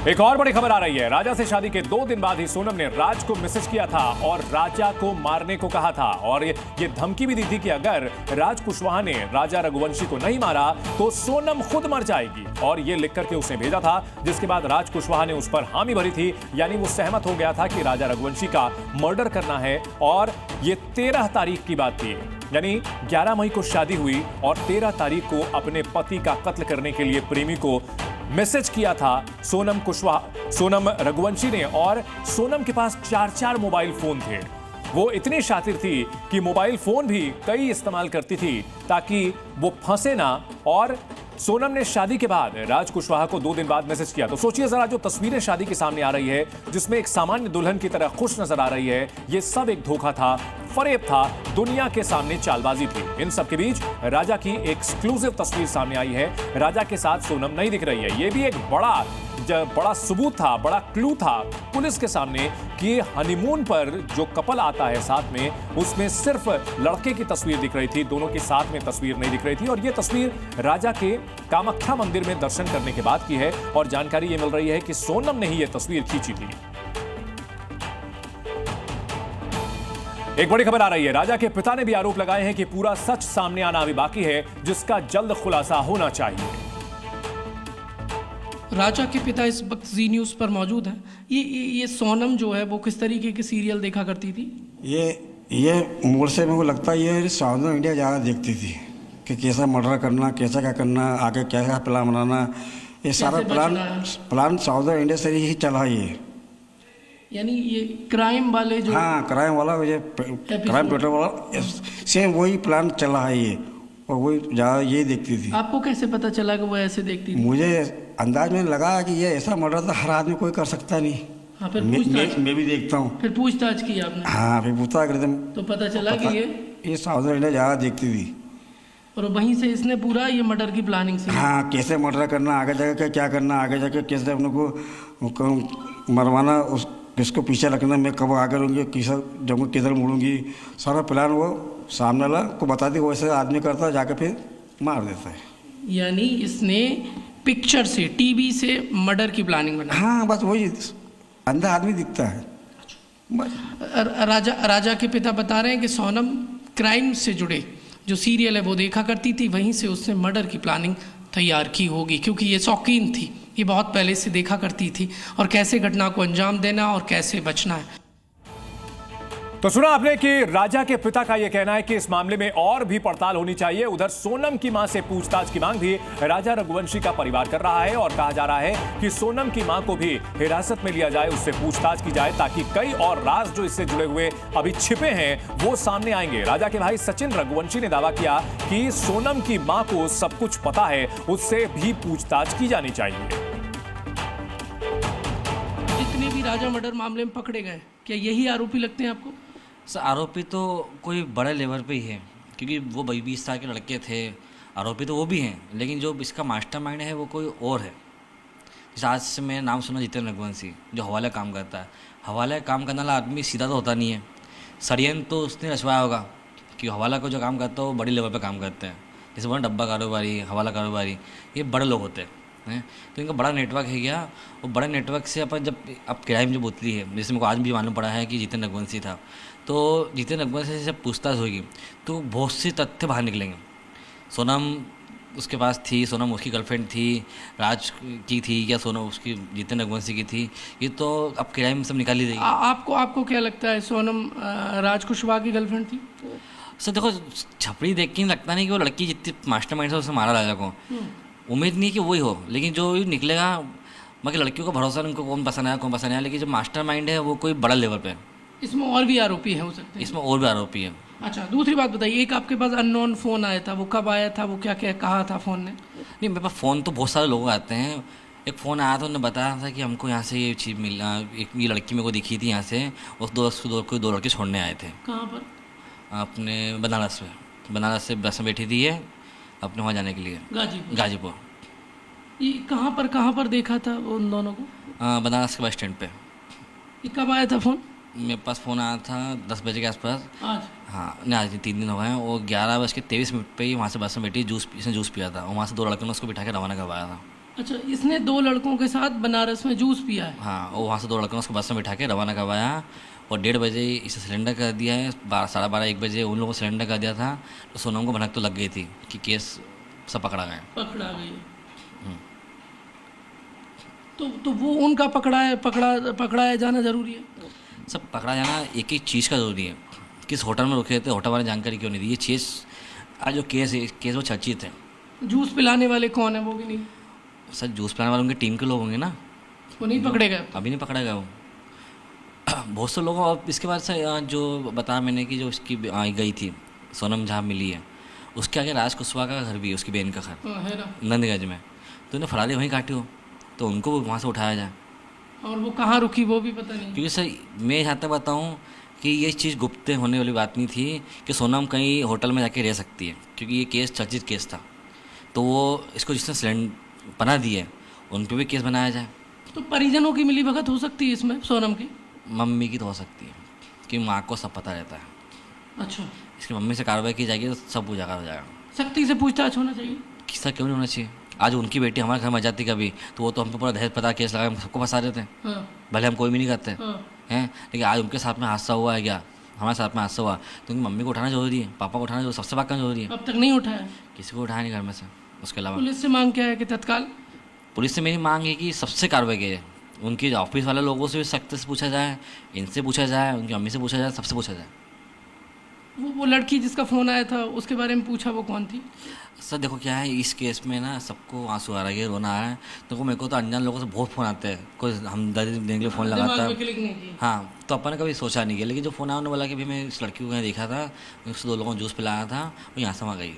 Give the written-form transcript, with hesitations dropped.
एक और बड़ी खबर आ रही है। राजा से शादी के 2 दिन बाद ही सोनम ने राज को मैसेज किया था और राजा को मारने को कहा था और ये धमकी भी दी थी कि अगर राज कुशवाहा ने राजा रघुवंशी को नहीं मारा तो सोनम खुद मर जाएगी, और ये लिख करके उसने भेजा था। जिसके बाद राज कुशवाहा ने उस पर हामी भरी थी, यानी वो सहमत हो गया था कि राजा रघुवंशी का मर्डर करना है। और ये 13 तारीख की बात थी, यानी 11 मई को शादी हुई और 13 तारीख को अपने पति का कत्ल करने के लिए प्रेमी को मैसेज किया था सोनम रघुवंशी ने। और सोनम के पास 4 मोबाइल फोन थे। वो इतनी शातिर थी कि मोबाइल फोन भी कई इस्तेमाल करती थी ताकि वो फंसे ना। और सोनम ने शादी के बाद राज कुशवाहा को 2 दिन बाद मैसेज किया। तो सोचिए जरा, जो तस्वीरें शादी के सामने आ रही है जिसमें एक सामान्य दुल्हन की तरह खुश नजर आ रही है, ये सब एक धोखा था, फरेब था, दुनिया के सामने चालबाजी थी। इन सब के बीच राजा की एक्सक्लूसिव तस्वीर सामने आई है। राजा के साथ सोनम नहीं दिख रही है। ये भी एक बड़ा सबूत था, बड़ा क्लू था पुलिस के सामने कि हनीमून पर जो कपल आता है साथ में, उसमें सिर्फ लड़के की तस्वीर दिख रही थी, दोनों के साथ में तस्वीर नहीं दिख रही थी। और ये तस्वीर राजा के कामाख्या मंदिर में दर्शन करने के बाद की है और जानकारी ये मिल रही है कि सोनम ने ही ये तस्वीर खींची थी। एक बड़ी खबर आ रही है। राजा के पिता ने भी आरोप लगाए हैं कि पूरा सच सामने आना अभी बाकी है, जिसका जल्द खुलासा होना चाहिए। राजा के पिता इस वक्त जी न्यूज़ पर मौजूद हैं। ये सोनम जो है वो किस तरीके के सीरियल देखा करती थी? ये मोड़ से मेरे को लगता है ये साउथ इंडिया ज़्यादा देखती थी कि कैसा मर्डर करना, कैसा क्या करना, आगे क्या प्लान बनाना। ये सारा प्लान साउथ इंडिया से ही चला। ये यानी ये क्राइम वाले जो, हाँ, क्राइम वाला, ये क्राइम पेट्रोल वाला, सेम वही प्लान चला है ये, और वही ज़्यादा यही देखती थी। आपको कैसे पता चला कि वो ऐसे देखती थी? मुझे अंदाज में लगा कि ये ऐसा मर्डर तो हर आदमी कोई कर सकता नहीं। हाँ, फिर मैं भी देखता हूँ। फिर पूछताछ की आपने? हाँ, फिर पूछताछ करते तो पता चला कि ये साउथ इंडिया ज़्यादा देखती थी और वहीं से इसने पूरा ये मर्डर की प्लानिंग से, हाँ, कैसे मर्डर करना, आगे जाके क्या करना, आगे जाके कैसे अपने को मरवाना, उस किसको पीछे रखना, मैं कब आगे रहूँगी, किधर मुड़ूंगी, सारा प्लान वो सामने वाला को बता दी, वैसे आदमी करता जाके फिर मार देता है। यानी इसने पिक्चर से, टीवी से मर्डर की प्लानिंग बना। हाँ, बस वही अंधा आदमी दिखता है। राजा के पिता बता रहे हैं कि सोनम क्राइम से जुड़े जो सीरियल है वो देखा करती थी, वहीं से उसने मर्डर की प्लानिंग तैयार की होगी, क्योंकि ये शौकीन थी, ये बहुत पहले से देखा करती थी और कैसे घटना को अंजाम देना और कैसे बचना है। तो सुना आपने कि राजा के पिता का यह कहना है कि इस मामले में और भी पड़ताल होनी चाहिए। उधर सोनम की मां से पूछताछ की मांग भी राजा रघुवंशी का परिवार कर रहा है और कहा जा रहा है कि सोनम की मां को भी हिरासत में लिया जाए, उससे पूछताछ की जाए ताकि कई और राज जो इससे जुड़े हुए अभी छिपे हैं वो सामने आएंगे। राजा के भाई सचिन रघुवंशी ने दावा किया कि सोनम की मां को सब कुछ पता है, उससे भी पूछताछ की जानी चाहिए। जितने भी राजा मर्डर मामले में पकड़े गए, क्या यही आरोपी लगते हैं आपको? सर, आरोपी तो कोई बड़े लेवल पे ही है, क्योंकि वो 20 साल के लड़के थे। आरोपी तो वो भी हैं, लेकिन जो इसका मास्टरमाइंड है वो कोई और है। जैसे आज से मैं नाम सुना जितेंद्र रघुवंशी, जो हवाले काम करता है। हवाले काम करने वाला आदमी सीधा तो होता नहीं है। षड्यंत्र तो उसने रचवाया होगा कि हवाला को जो काम करता है वो बड़ी लेवल पर काम करते हैं। जैसे बोला डब्बा कारोबारी, हवाला कारोबारी, ये बड़े लोग होते हैं। तो इनका बड़ा नेटवर्क है क्या, और बड़े नेटवर्क से अपन जब अब क्राइम जो बोतली है, जैसे मेरे को आज भी मालूम पड़ा है कि जितेंद्र रघुवंशी था, तो जितेंद्र रघुवंशी से जब पूछताछ होगी तो बहुत से तथ्य बाहर निकलेंगे। सोनम उसके पास थी, सोनम उसकी गर्लफ्रेंड थी, राज की थी या सोनम उसकी जितेंद्र रघुवंशी की थी, ये तो अब क्राइम सब निकाल ही देगी। आपको क्या लगता है, सोनम राज कुशवाहा की गर्लफ्रेंड थी? सर देखो, छपड़ी देख के लगता नहीं कि वो लड़की जितनी मास्टरमाइंड है उसने मारा राजा को। उम्मीद नहीं कि वही हो, लेकिन जो निकलेगा, मगर लड़कियों को भरोसा नहीं, उनको कौन पसंद आया कौन पसंद आया, लेकिन जो मास्टरमाइंड है वो कोई बड़ा लेवल पे है। इसमें और भी आरोपी हैं हो सकते हैं? इसमें और भी आरोपी है। अच्छा, दूसरी बात बताइए, एक आपके पास अननोन फ़ोन आया था, वो कब आया था, वो क्या क्या कहा था फ़ोन ने? नहीं, मेरे पास फ़ोन तो बहुत सारे लोग आते हैं। एक फ़ोन आया था, उन्होंने बताया था कि हमको यहाँ से ये चीज़ मिला, एक ये लड़की मेरे को दिखी थी यहाँ से, उस दो लड़के छोड़ने आए थे। कहाँ पर? अपने बनारस में। बनारस से बस में बैठी थी है अपने वहाँ जाने के लिए, गाजीपुर। ये कहाँ पर देखा था उन दोनों को? बनारस के बस स्टैंड पे। ये कब आया था फ़ोन? मेरे पास फ़ोन आया था 10 बजे के आसपास। आज? हाँ, नहीं, आज 3 दिन हो गए हैं। वो 11:23 पे ही वहाँ से बस में बैठी, इसने जूस पिया था, और वहाँ से 2 लड़कों ने उसको बिठा के रवाना करवाया था। अच्छा, इसने 2 लड़कों के साथ बनारस में जूस पिया है। हाँ, वो वहाँ से 2 लड़कों को उसको बस में बिठा के रवाना करवाया और 1:30 बजे इसे सिलेंडर कर दिया है। 12:30-1 बजे उन लोगों को सिलेंडर कर दिया था। तो सोनम को भनक तो लग गई थी कि केस सब पकड़ा गया। पकड़ा गई। तो वो उनका पकड़ा जाना जरूरी है। सब पकड़ा जाना एक एक चीज़ का ज़रूरी है। किस होटल में रुके थे, होटल वाले जानकारी क्यों नहीं दी, ये चीज़ आज जो केस है, केस वो चर्चित है। जूस पिलाने वाले कौन है वो भी नहीं, सर जूस पिलाने वाले उनकी टीम के लोग होंगे ना, वो नहीं पकड़े गए। अभी नहीं पकड़ा गया वो। बहुत से लोगों और इसके बाद से जो बताया मैंने कि जो उसकी गई थी सोनम जहाँ मिली है, उसके आगे राज कुशवाहा का घर भी है, उसकी बहन का घर हाँ, है ना। नंदगंज में। तो उन्हें फरारी वहीं काटी हो, तो उनको वहाँ से उठाया जाए। और वो कहाँ रुकी वो भी पता नहीं। क्योंकि सर मैं जहाँ तक बताऊँ कि ये चीज़ गुप्त होने वाली बात नहीं थी कि सोनम कहीं होटल में जाके रह सकती है, क्योंकि ये केस चर्चित केस था। तो वो इसको जिसने सिलेंडर बना दी है उन पर भी केस बनाया जाए। तो परिजनों की मिलीभगत हो सकती है इसमें, सोनम की? मम्मी की तो हो सकती है कि माँ को सब पता रहता है। अच्छा, इसकी मम्मी से कार्रवाई की जाएगी तो सब उजागर हो जाएगा। सख्ती से पूछताछ होना चाहिए। किस्सा क्यों नहीं होना चाहिए? आज उनकी बेटी हमारे घर में आ जाती कभी, तो वो तो हम पे पूरा दहेज पता केस लगा हम सबको फंसा देते हैं, हाँ, भले हम कोई भी नहीं करते हाँ। हैं। लेकिन आज उनके साथ में हादसा हुआ है, क्या हमारे साथ में हादसा हुआ, तो उनकी मम्मी को उठाना जरूरी है, पापा को उठाना जरूरी, सबसे बात करना जरूरी है। अब तक नहीं उठाया। किसी को उठाया नहीं घर में से। उसके अलावा पुलिस से मांग क्या है कि तत्काल? पुलिस से मेरी मांग है कि सबसे कार्रवाई की जाए, उनके ऑफिस वाले लोगों से भी सख्त से पूछा जाए, इनसे पूछा जाए, उनकी मम्मी से पूछा जाए, सबसे पूछा जाए। वो लड़की जिसका फ़ोन आया था उसके बारे में पूछा, वो कौन थी? सर देखो क्या है, इस केस में ना सबको आंसू आ रहा है, रोना आ रहा है। तो मेरे को तो अनजान लोगों से बहुत फ़ोन आते हैं, कोई हमदर्दी देने के लिए फ़ोन लगाता दिमाग है। में क्लिक नहीं की। हाँ, तो अपन ने कभी सोचा नहीं किया, लेकिन जो फ़ोन आया उन्होंने बोला कि भाई मैं इस लड़की को कहीं देखा था, उससे 2 लोगों को जूस पिलाया था, वो यहाँ से वहाँ गई।